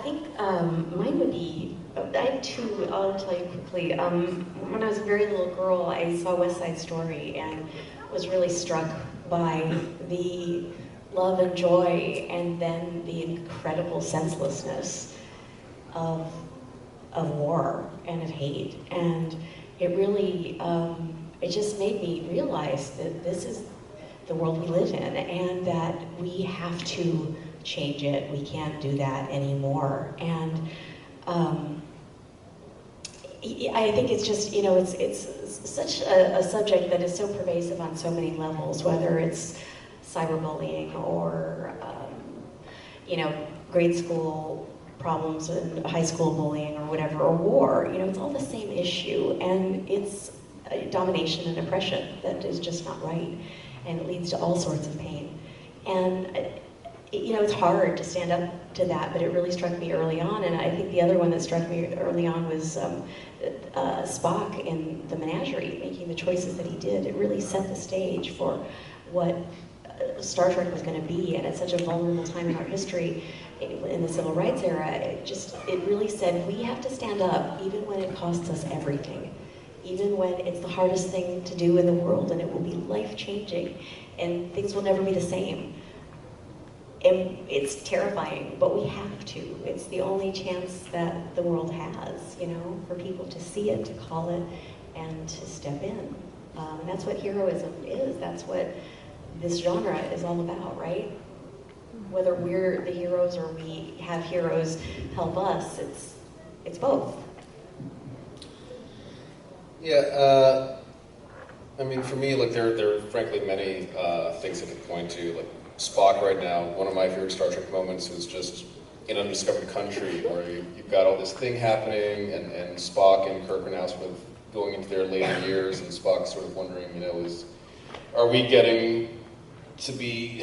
think mine would be, I have two, I'll tell you quickly. When I was a very little girl, I saw West Side Story and was really struck by the love and joy and then the incredible senselessness of war and of hate. And it really, it just made me realize that this is the world we live in and that we have to change it. We can't do that anymore. And I think it's just, it's such a subject that is so pervasive on so many levels, whether it's cyberbullying or, grade school problems and high school bullying or whatever, or war. It's all the same issue, and it's domination and oppression that is just not right, and it leads to all sorts of pain. And it's hard to stand up to that, but it really struck me early on. And I think the other one that struck me early on was Spock in the Menagerie, making the choices that he did. It really set the stage for what Star Trek was going to be, and at such a vulnerable time in our history, in the civil rights era, it really said we have to stand up even when it costs us everything, even when it's the hardest thing to do in the world, and it will be life-changing, and things will never be the same. And it's terrifying, but we have to. It's the only chance that the world has, for people to see it, to call it, and to step in. And that's what heroism is. That's what this genre is all about, right? Whether we're the heroes or we have heroes help us, it's both. Yeah, for me, there are frankly many things I could point to. Like Spock right now, one of my favorite Star Trek moments was just in Undiscovered Country, where you've got all this thing happening, and Spock and Kirk are now sort of going into their later years, and Spock's sort of wondering, are we getting to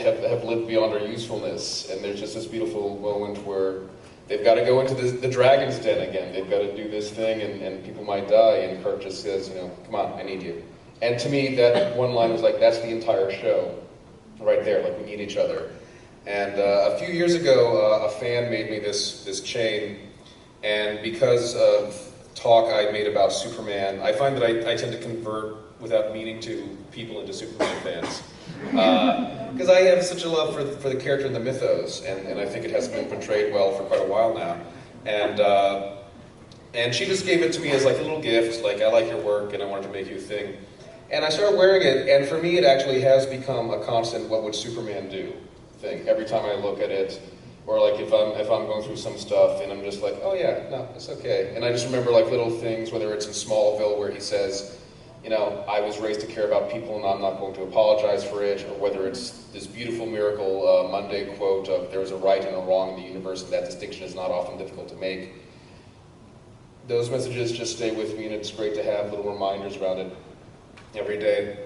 have lived beyond our usefulness? And there's just this beautiful moment where they've got to go into the dragon's den again. They've got to do this thing, and people might die, and Kirk just says, come on, I need you. And to me, that one line was like, that's the entire show right there, like we need each other. And a few years ago, a fan made me this chain, and because of talk I made about Superman, I find that I tend to convert without meaning to people into Superman fans. Because I have such a love for the character in the mythos, and I think it has been portrayed well for quite a while now. And she just gave it to me as like a little gift, like, I like your work and I wanted to make you a thing. And I started wearing it, and for me it actually has become a constant what would Superman do thing. Every time I look at it, or like if I'm going through some stuff and I'm just like, oh yeah, no, it's okay. And I just remember like little things, whether it's in Smallville where he says, I was raised to care about people and I'm not going to apologize for it, or whether it's this beautiful Miracle Monday quote of there's a right and a wrong in the universe and that distinction is not often difficult to make. Those messages just stay with me, and it's great to have little reminders around it every day.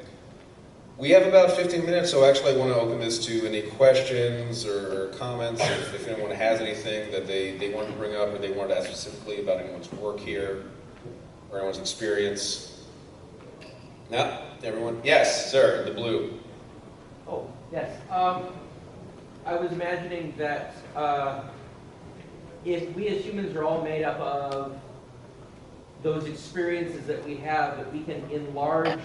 We have about 15 minutes, so actually I want to open this to any questions or comments, if anyone has anything that they wanted to bring up or they wanted to ask specifically about anyone's work here or anyone's experience. No? Everyone? Yes, sir, in the blue. Oh, yes. I was imagining that if we as humans are all made up of those experiences that we have, that we can enlarge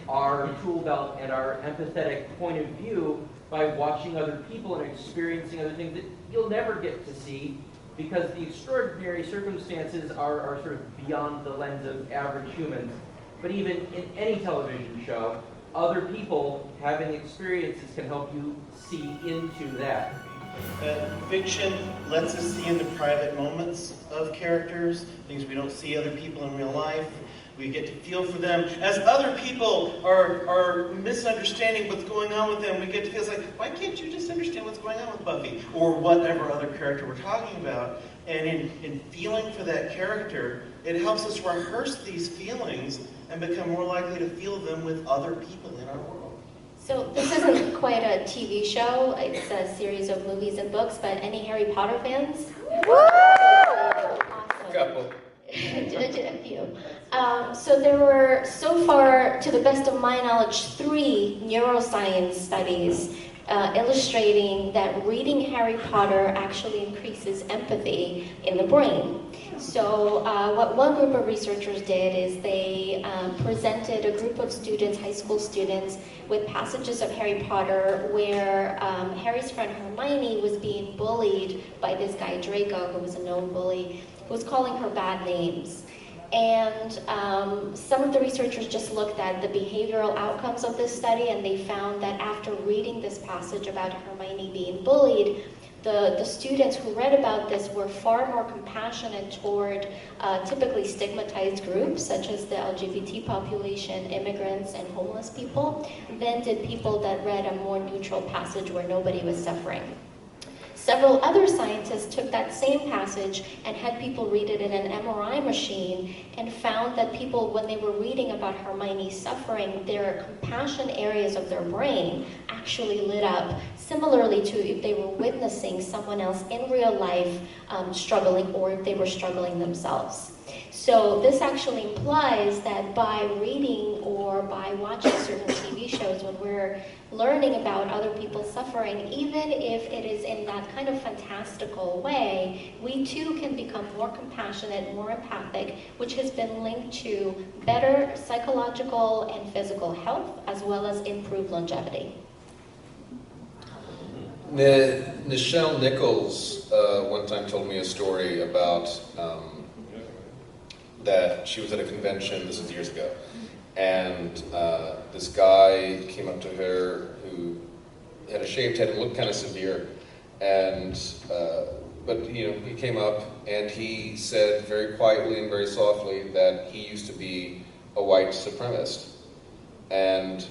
our tool belt and our empathetic point of view by watching other people and experiencing other things that you'll never get to see, because the extraordinary circumstances are sort of beyond the lens of average humans. But even in any television show, other people having experiences can help you see into that. Fiction lets us see into private moments of characters, things we don't see other people in real life. We get to feel for them. As other people are misunderstanding what's going on with them, we get to feel like, why can't you just understand what's going on with Buffy? Or whatever other character we're talking about. And in feeling for that character, it helps us rehearse these feelings and become more likely to feel them with other people in our world. So this isn't quite a TV show, it's a series of movies and books, but any Harry Potter fans? Woo! Awesome. Couple. A few. So there were, so far, to the best of my knowledge, 3 neuroscience studies illustrating that reading Harry Potter actually increases empathy in the brain. So what one group of researchers did is they presented a group of students, high school students, with passages of Harry Potter where Harry's friend Hermione was being bullied by this guy Draco, who was a known bully, who was calling her bad names. And some of the researchers just looked at the behavioral outcomes of this study, and they found that after reading this passage about Hermione being bullied, the students who read about this were far more compassionate toward typically stigmatized groups, such as the LGBT population, immigrants, and homeless people, than did people that read a more neutral passage where nobody was suffering. Several other scientists took that same passage and had people read it in an MRI machine and found that people, when they were reading about Hermione's suffering, their compassion areas of their brain actually lit up, similarly to if they were witnessing someone else in real life struggling, or if they were struggling themselves. So this actually implies that by reading or by watching certain TV shows, when we're learning about other people's suffering, even if it is in that kind of fantastical way, we too can become more compassionate, more empathic, which has been linked to better psychological and physical health, as well as improved longevity. Nichelle Nichols one time told me a story about that she was at a convention, this was years ago, and this guy came up to her who had a shaved head and looked kind of severe, and but you know, he came up and he said very quietly and very softly that he used to be a white supremacist, and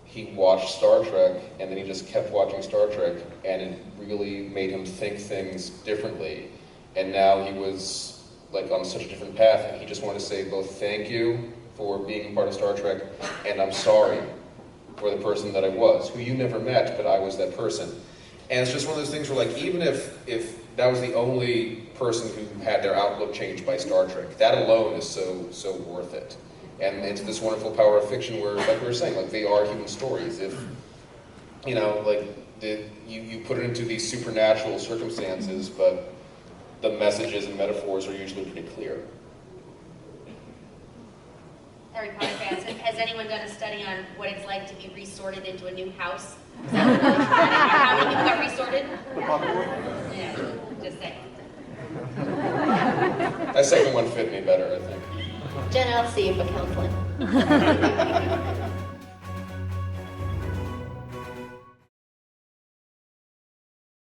he watched Star Trek, and then he just kept watching Star Trek, and it really made him think things differently, and now he was like on such a different path, and he just wanted to say both thank you for being part of Star Trek, and I'm sorry for the person that I was, who you never met, but I was that person. And it's just one of those things where, like, even if that was the only person who had their outlook changed by Star Trek, that alone is so worth it. And it's this wonderful power of fiction where, like we were saying, like, they are human stories. If, you know, like, you put it into these supernatural circumstances, but the messages and metaphors are usually pretty clear. Harry Potter fans, has anyone done a study on what it's like to be resorted into a new house? Is that how many people got resorted? Yeah, just saying. That second one fit me better, I think. Jenna, I'll see you for counseling.